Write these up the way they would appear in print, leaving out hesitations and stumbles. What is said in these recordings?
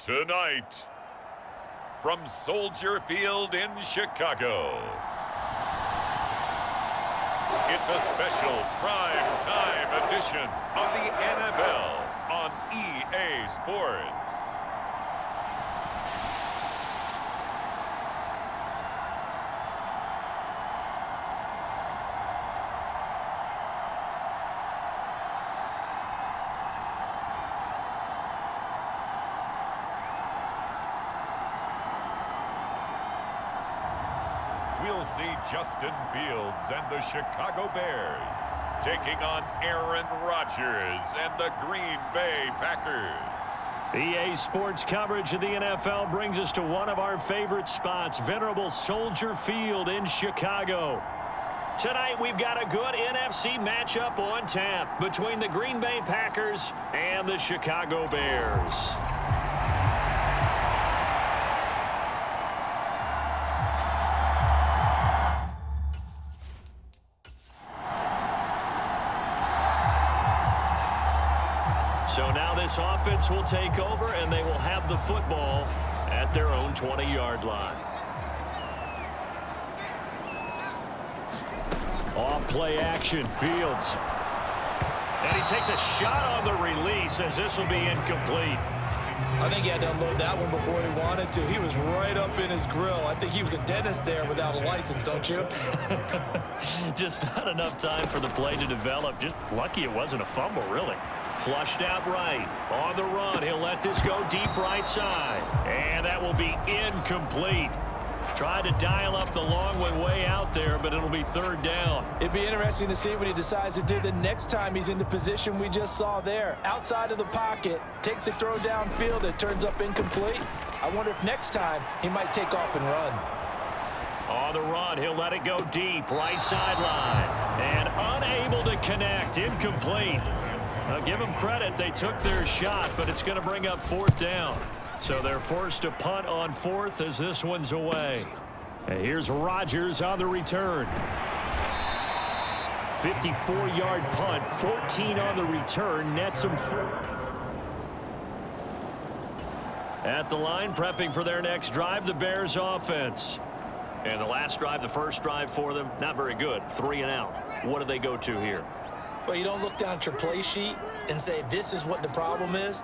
Tonight, from Soldier Field in Chicago, it's a special prime time edition of the NFL on EA Sports. We'll see Justin Fields and the Chicago Bears taking on Aaron Rodgers and the Green Bay Packers. EA Sports coverage of the NFL brings us to one of our favorite spots, venerable Soldier Field in Chicago. Tonight we've got a good NFC matchup on tap between the Green Bay Packers and the Chicago Bears. So now this offense will take over, and they will have the football at their own 20-yard line. Off play action, Fields. And he takes a shot on the release as this will be incomplete. I think he had to unload that one before he wanted to. He was right up in his grill. I think he was a dentist there without a license, don't you? Just not enough time for the play to develop. Just lucky it wasn't a fumble, really. Flushed out right. On the run, he'll let this go deep right side. And that will be incomplete. Tried to dial up the long one way out there, but it'll be third down. It'd be interesting to see what he decides to do the next time he's in the position we just saw there. Outside of the pocket, takes a throw downfield, it turns up incomplete. I wonder if next time he might take off and run. On the run, he'll let it go deep, right sideline. And unable to connect, incomplete. Now give them credit, they took their shot, but it's going to bring up fourth down. So they're forced to punt on fourth as this one's away. And here's Rodgers on the return. 54-yard punt, 14 on the return, nets him 4. At the line, prepping for their next drive, the Bears offense. And the last drive, the first drive for them, not very good. 3 and out. What do they go to here? Well, you don't look down at your play sheet and say, this is what the problem is.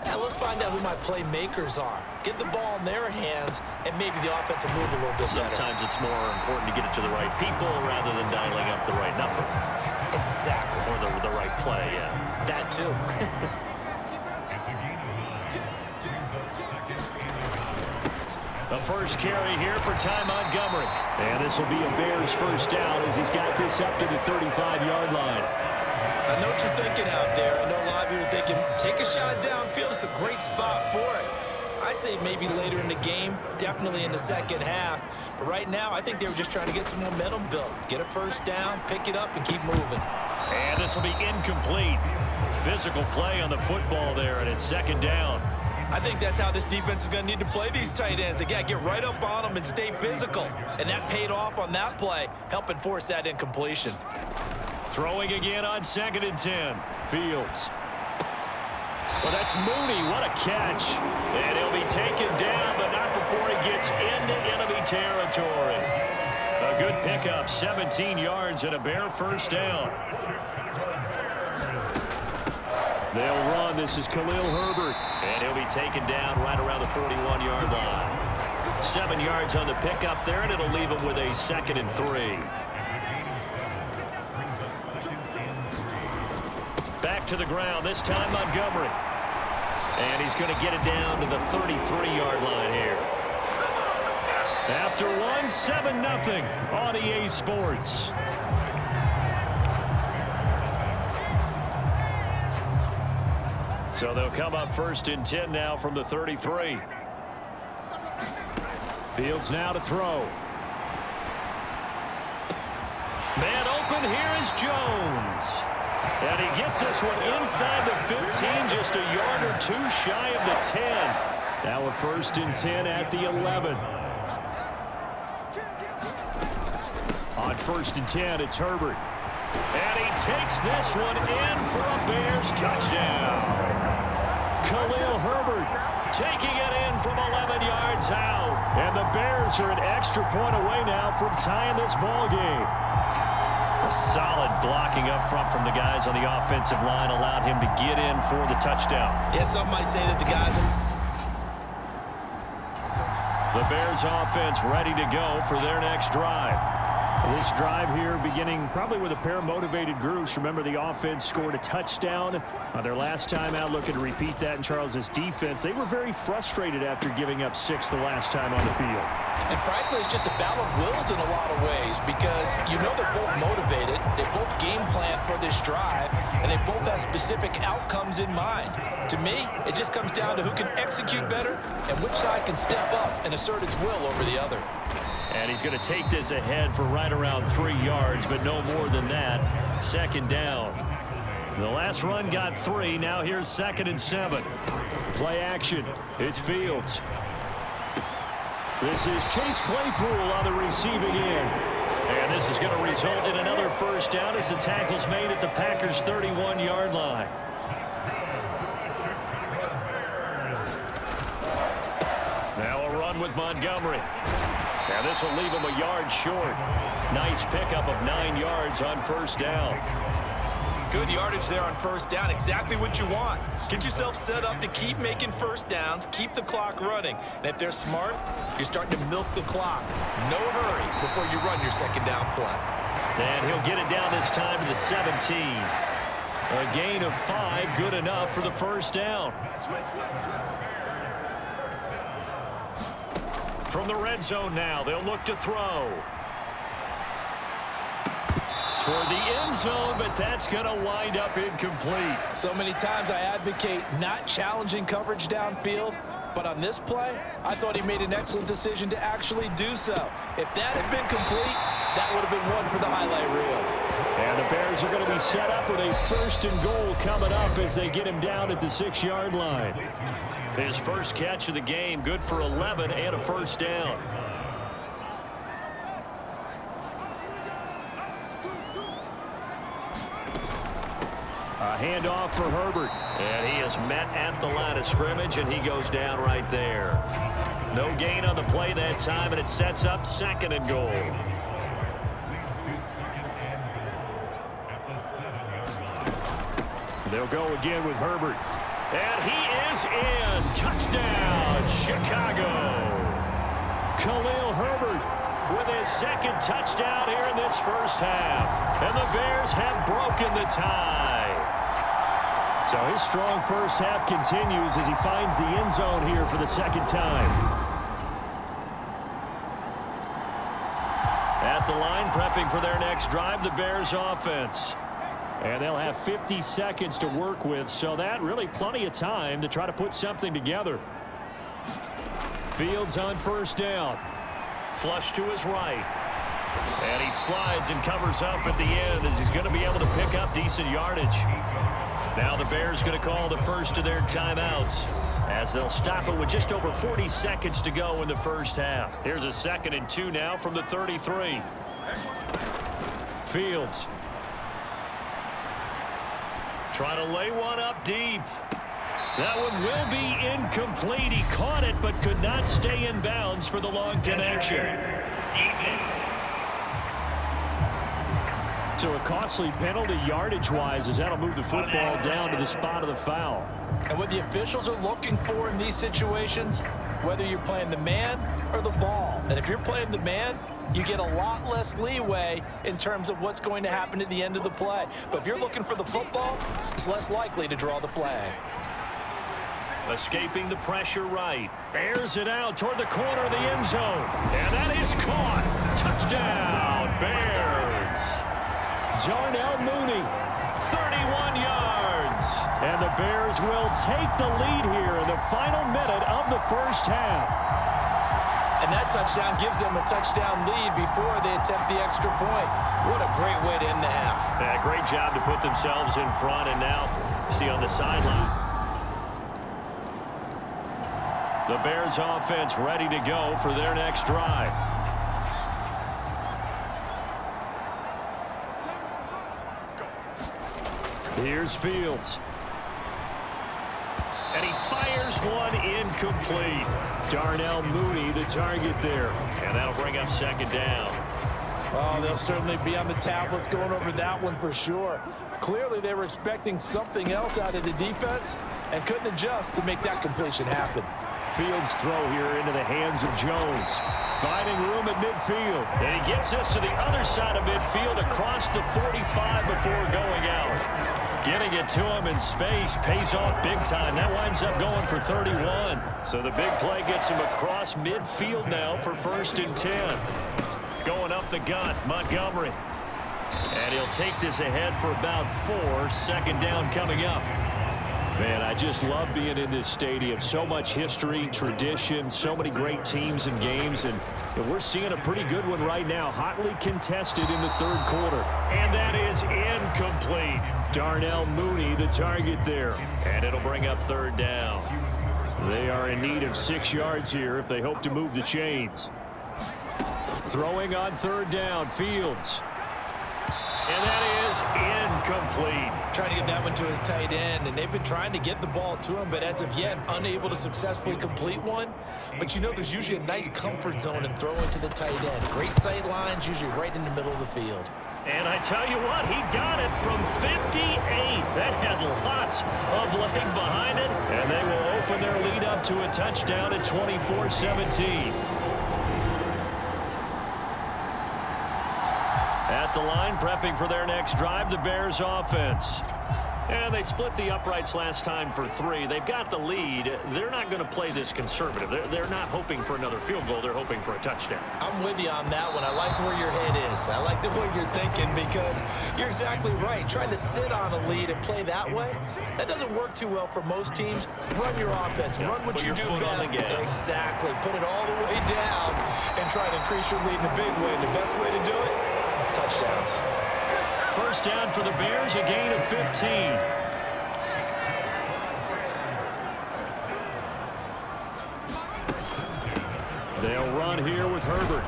Now, let's find out who my playmakers are. Get the ball in their hands, and maybe the offense will move a little bit better. Sometimes it's more important to get it to the right people rather than dialing up the right number. Exactly. Or the right play, yeah. That, too. The first carry here for Ty Montgomery. And this will be a Bears first down as he's got this up to the 35-yard line. I know what you're thinking out there. I know a lot of you are thinking, take a shot downfield. It's a great spot for it. I'd say maybe later in the game, definitely in the second half. But right now, I think they were just trying to get some momentum built. Get a first down, pick it up, and keep moving. And this will be incomplete. Physical play on the football there, and it's second down. I think that's how this defense is going to need to play these tight ends. Again, get right up on them and stay physical. And that paid off on that play, helping force that incompletion. Throwing again on 2nd and 10. Fields. Well, that's Mooney. What a catch. And he'll be taken down, but not before he gets into enemy territory. A good pickup, 17 yards and a Bear first down. They'll run. This is Khalil Herbert. And he'll be taken down right around the 41-yard line. 7 yards on the pickup there, and it'll leave him with a 2nd and 3. Back to the ground, this time Montgomery. And he's going to get it down to the 33-yard line here. After one, 7-0 on EA Sports. So they'll come up 1st and 10 now from the 33. Fields now to throw. Man open, here is Jones. And he gets this one inside the 15, just a yard or two shy of the 10. Now a 1st and 10 at the 11. On 1st and 10, it's Herbert. And he takes this one in for a Bears touchdown. Khalil Herbert taking it in from 11 yards out. And the Bears are an extra point away now from tying this ball game. A solid blocking up front from the guys on the offensive line allowed him to get in for the touchdown. Yeah, some might say that the guys are... The Bears offense ready to go for their next drive. This drive here beginning probably with a pair of motivated groups. Remember, the offense scored a touchdown their last time out, looking to repeat that in Charles's defense. They were very frustrated after giving up 6 the last time on the field. And frankly, it's just a battle of wills in a lot of ways because you know they're both motivated, they both game plan for this drive, and they both have specific outcomes in mind. To me, it just comes down to who can execute better and which side can step up and assert its will over the other. And he's going to take this ahead for right around 3 yards, but no more than that. 2nd down. The last run got 3. Now here's 2nd and 7. Play action. It's Fields. This is Chase Claypool on the receiving end. And this is going to result in another 1st down as the tackle's made at the Packers' 31-yard line. Now a run with Montgomery. Now this will leave him a yard short. Nice pickup of 9 yards on 1st down. Good yardage there on 1st down. Exactly what you want. Get yourself set up to keep making 1st downs, keep the clock running. And if they're smart, you're starting to milk the clock. No hurry before you run your 2nd down play. And he'll get it down this time to the 17. A gain of 5, good enough for the 1st down. From the red zone now, they'll look to throw. Toward the end zone, but that's going to wind up incomplete. So many times I advocate not challenging coverage downfield, but on this play, I thought he made an excellent decision to actually do so. If that had been complete, that would have been one for the highlight reel. And the Bears are going to be set up with a 1st and goal coming up as they get him down at the 6-yard line. His first catch of the game, good for 11 and a 1st down. A handoff for Herbert. And he is met at the line of scrimmage, and he goes down right there. No gain on the play that time, and it sets up 2nd and goal. They'll go again with Herbert. And he is in. Touchdown, Chicago. Khalil Herbert with his 2nd touchdown here in this 1st half. And the Bears have broken the tie. So his strong 1st half continues as he finds the end zone here for the 2nd time. At the line, prepping for their next drive, the Bears offense. And they'll have 50 seconds to work with, so that really plenty of time to try to put something together. Fields on 1st down. Flush to his right. And he slides and covers up at the end as he's going to be able to pick up decent yardage. Now the Bears going to call the first of their timeouts as they'll stop it with just over 40 seconds to go in the 1st half. Here's a 2nd and 2 now from the 33. Fields. Trying to lay one up deep. That one will be incomplete. He caught it but could not stay in bounds for the long connection. So a costly penalty yardage-wise as that'll move the football down to the spot of the foul. And what the officials are looking for in these situations, whether you're playing the man or the ball. And if you're playing the man, you get a lot less leeway in terms of what's going to happen at the end of the play. But if you're looking for the football, it's less likely to draw the flag. Escaping the pressure right. Airs it out toward the corner of the end zone. And that is caught. Touchdown, Bears. Darnell Mooney, 31 yards. And the Bears will take the lead here in the final minute of the first half. And that touchdown gives them a touchdown lead before they attempt the extra point. What a great way to end the half. Yeah, great job to put themselves in front, and now see on the sideline. The Bears offense ready to go for their next drive. Here's Fields. And he fires one incomplete. Darnell Mooney, the target there. And that'll bring up second down. Oh, they'll certainly be on the tablets going over that one for sure. Clearly, they were expecting something else out of the defense and couldn't adjust to make that completion happen. Fields throw here into the hands of Jones. Finding room at midfield. And he gets us to the other side of midfield across the 45 before going out. Getting it to him in space pays off big time. That winds up going for 31. So the big play gets him across midfield now for 1st and 10. Going up the gut, Montgomery. And he'll take this ahead for about 4. Second down coming up. Man, I just love being in this stadium. So much history, tradition, so many great teams and games. And we're seeing a pretty good one right now. Hotly contested in the 3rd quarter. And that is incomplete. Darnell Mooney, the target there. And it'll bring up 3rd down. They are in need of 6 yards here if they hope to move the chains. Throwing on 3rd down, Fields. And that is incomplete. Trying to get that one to his tight end, and they've been trying to get the ball to him, but as of yet, unable to successfully complete one. But you know there's usually a nice comfort zone in throwing to the tight end. Great sight lines, usually right in the middle of the field. And I tell you what, he got it from 58. That had lots of leg behind it, and they will open their lead up to a touchdown at 24-17. At the line, prepping for their next drive, the Bears offense. And they split the uprights last time for 3. They've got the lead. They're not going to play this conservative. They're not hoping for another field goal. They're hoping for a touchdown. I'm with you on that one. I like where your head is. I like the way you're thinking because you're exactly right. Trying to sit on a lead and play that way, that doesn't work too well for most teams. Run your offense. Run what you do best. Exactly. Put it all the way down and try to increase your lead in a big way. And the best way to do it, touchdowns. 1st down for the Bears, a gain of 15. They'll run here with Herbert.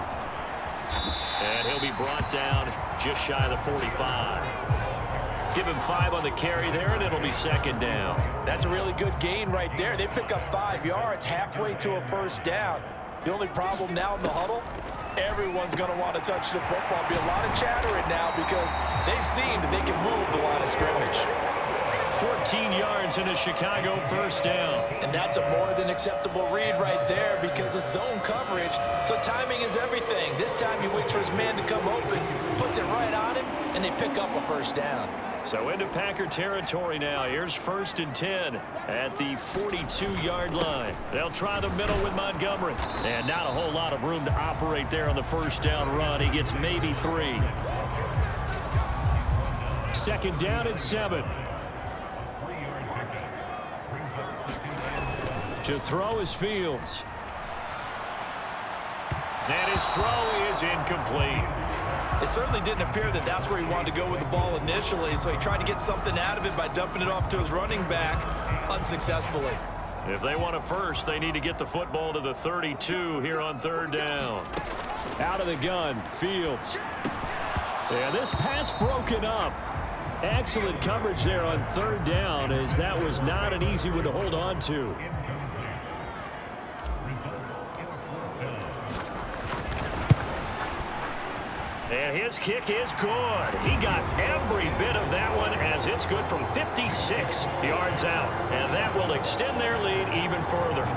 And he'll be brought down just shy of the 45. Give him 5 on the carry there, and it'll be 2nd down. That's a really good gain right there. They pick up 5 yards halfway to a 1st down. The only problem now in the huddle, everyone's going to want to touch the football. Be a lot of chattering now because they've seen that they can move the line of scrimmage. 14 yards in a Chicago 1st down. And that's a more than acceptable read right there because it's zone coverage, so timing is everything. This time he waits for his man to come open, puts it right on him, and they pick up a 1st down. So into Packer territory now. Here's 1st and 10 at the 42-yard line. They'll try the middle with Montgomery. And not a whole lot of room to operate there on the 1st down run. He gets maybe 3. 2nd down and 7. To throw is Fields. And his throw is incomplete. It certainly didn't appear that that's where he wanted to go with the ball initially, so he tried to get something out of it by dumping it off to his running back unsuccessfully. If they want a first, they need to get the football to the 32 here on 3rd down. Out of the gun, Fields. Yeah, this pass broken up. Excellent coverage there on 3rd down, as that was not an easy one to hold on to. And his kick is good. He got every bit of that one as it's good from 56 yards out. And that will extend their lead even further.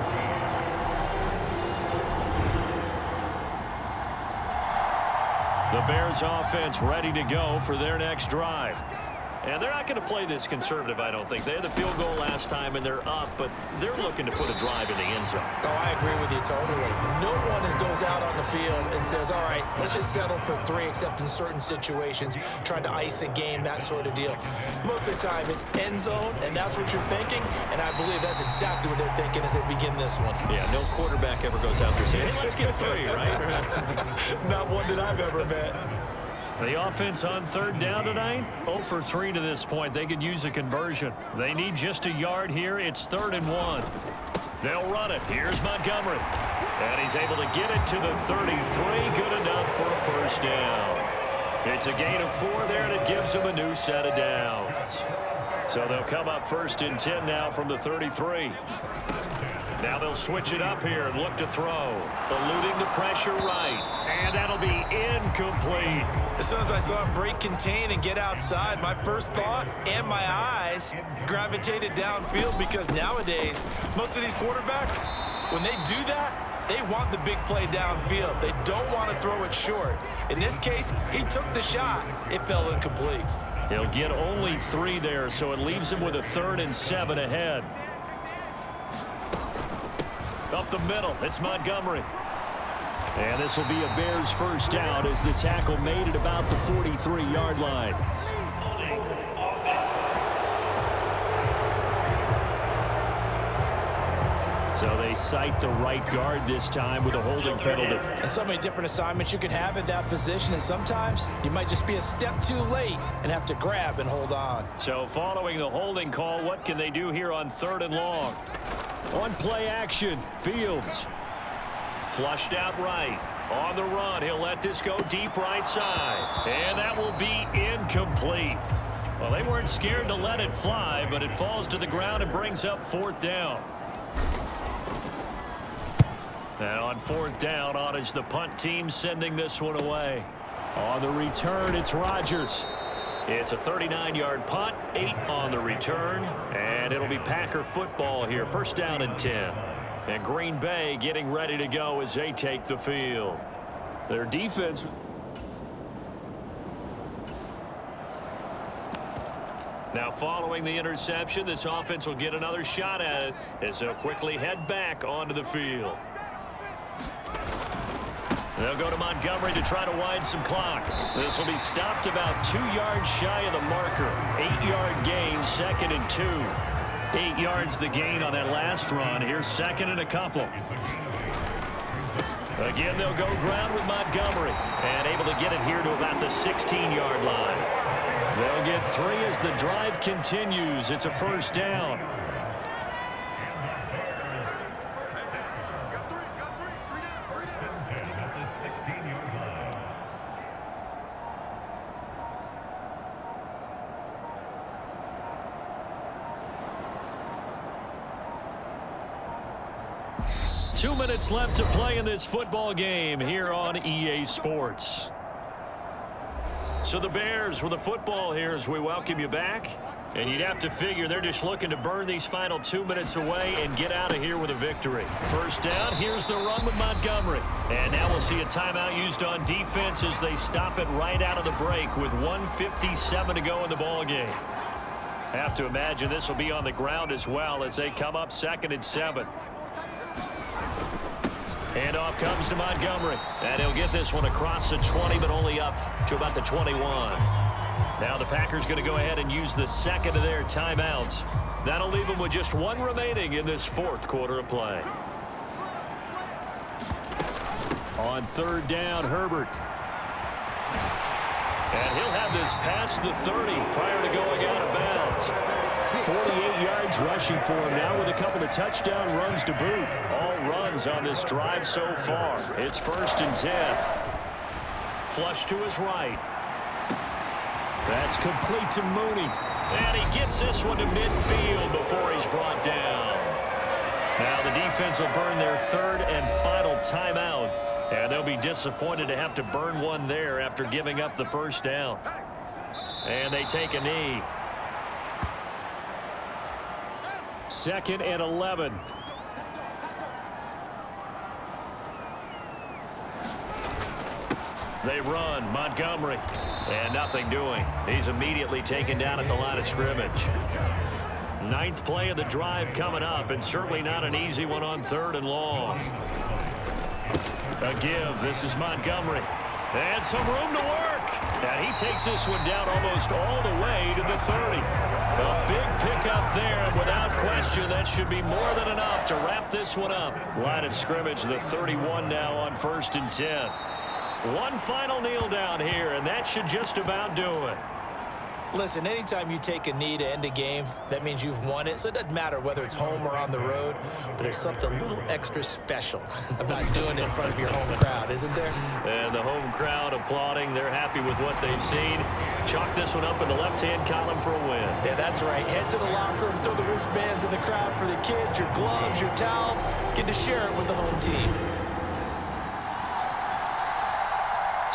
The Bears offense ready to go for their next drive. And they're not going to play this conservative, I don't think. They had the field goal last time, and they're up, but they're looking to put a drive in the end zone. Oh, I agree with you totally. No one goes out on the field and says, all right, let's just settle for 3, except in certain situations, trying to ice a game, that sort of deal. Most of the time, it's end zone, and that's what you're thinking, and I believe that's exactly what they're thinking as they begin this one. Yeah, no quarterback ever goes out there saying, hey, let's get 3, right? Not one that I've ever met. The offense on third down tonight, 0 for 3 to this point. They could use a conversion. They need just a yard here. It's 3rd and 1. They'll run it. Here's Montgomery. And he's able to get it to the 33. Good enough for a first down. It's a gain of 4 there, and it gives them a new set of downs. So they'll come up 1st and 10 now from the 33. Now they'll switch it up here and look to throw. Eluding the pressure right. And that'll be incomplete. As soon as I saw him break contain and get outside, my first thought and my eyes gravitated downfield, because nowadays, most of these quarterbacks, when they do that, they want the big play downfield. They don't want to throw it short. In this case, he took the shot. It fell incomplete. He'll get only 3 there, so it leaves him with a 3rd and 7 ahead. Up the middle, it's Montgomery. And this will be a Bears first down as the tackle made at about the 43-yard line. So they cite the right guard this time with a holding penalty. And so many different assignments you can have at that position, and sometimes you might just be a step too late and have to grab and hold on. So following the holding call, what can they do here on 3rd and long? On play action, Fields. Flushed out right. On the run, he'll let this go deep right side. And that will be incomplete. Well, they weren't scared to let it fly, but it falls to the ground and brings up 4th down. And on 4th down, on is the punt team sending this one away. On the return, it's Rodgers. It's a 39-yard punt, 8 on the return, and it'll be Packer football here. 1st down and 10. And Green Bay getting ready to go as they take the field. Their defense. Now following the interception, this offense will get another shot at it as they'll quickly head back onto the field. They'll go to Montgomery to try to wind some clock. This will be stopped about 2 yards shy of the marker. 8-yard gain, 2nd and 2. 8 yards the gain on that last run. Here's 2nd and a couple. Again, they'll go ground with Montgomery. And able to get it here to about the 16-yard line. They'll get 3 as the drive continues. It's a 1st down. Two minutes left to play in this football game here on EA Sports. So the Bears with the football here as we welcome you back. And you'd have to figure they're just looking to burn these final 2 minutes away and get out of here with a victory. 1st down, here's the run with Montgomery. And now we'll see a timeout used on defense as they stop it right out of the break with 1:57 to go in the ball game. Have to imagine this will be on the ground as well as they come up 2nd and 7. Handoff comes to Montgomery. And he'll get this one across the 20, but only up to about the 21. Now the Packers going to go ahead and use the 2nd of their timeouts. That'll leave them with just 1 remaining in this 4th quarter of play. On 3rd down, Herbert. And he'll have this past the 30 prior to going out of bounds. 48 yards rushing for him now with a couple of touchdown runs to boot. All runs on this drive so far. It's 1st and 10. Flush to his right. That's complete to Mooney. And he gets this one to midfield before he's brought down. Now the defense will burn their 3rd and final timeout. And they'll be disappointed to have to burn one there after giving up the 1st down. And they take a knee. 2nd and 11. They run. Montgomery. And nothing doing. He's immediately taken down at the line of scrimmage. Ninth play of the drive coming up, and certainly not an easy one on 3rd and long. A give. This is Montgomery. And some room to work. And he takes this one down almost all the way to the 30. A big pickup there, and without question, that should be more than enough to wrap this one up. Line of scrimmage, the 31 now on 1st and 10. One final kneel down here, and that should just about do it. Listen, anytime you take a knee to end a game, that means you've won it. So it doesn't matter whether it's home or on the road, but there's something a little extra special about doing it in front of your home crowd, isn't there? And the home crowd applauding. They're happy with what they've seen. Chalk this one up in the left-hand column for a win. Yeah, that's right. Head to the locker room, throw the wristbands in the crowd for the kids, your gloves, your towels. Get to share it with the home team.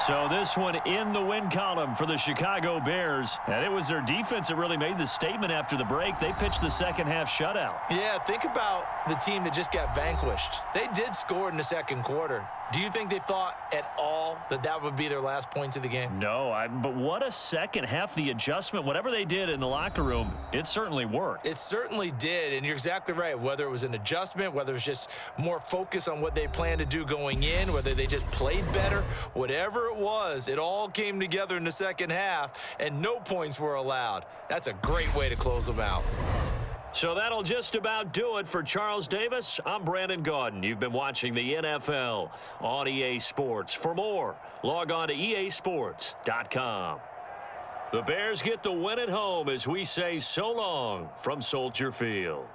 So this one in the win column for the Chicago Bears. And it was their defense that really made the statement after the break. They pitched the second-half shutout. Yeah, think about the team that just got vanquished. They did score in the second quarter. Do you think they thought at all that that would be their last points of the game? No, but what a second half. The adjustment, whatever they did in the locker room, it certainly worked. It certainly did, and you're exactly right. Whether it was an adjustment, whether it was just more focus on what they planned to do going in, whether they just played better, whatever it was, it all came together in the second half, and no points were allowed. That's a great way to close them out. So that'll just about do it for Charles Davis. I'm Brandon Gaudin. You've been watching the NFL on EA Sports. For more, log on to easports.com. The Bears get the win at home as we say so long from Soldier Field.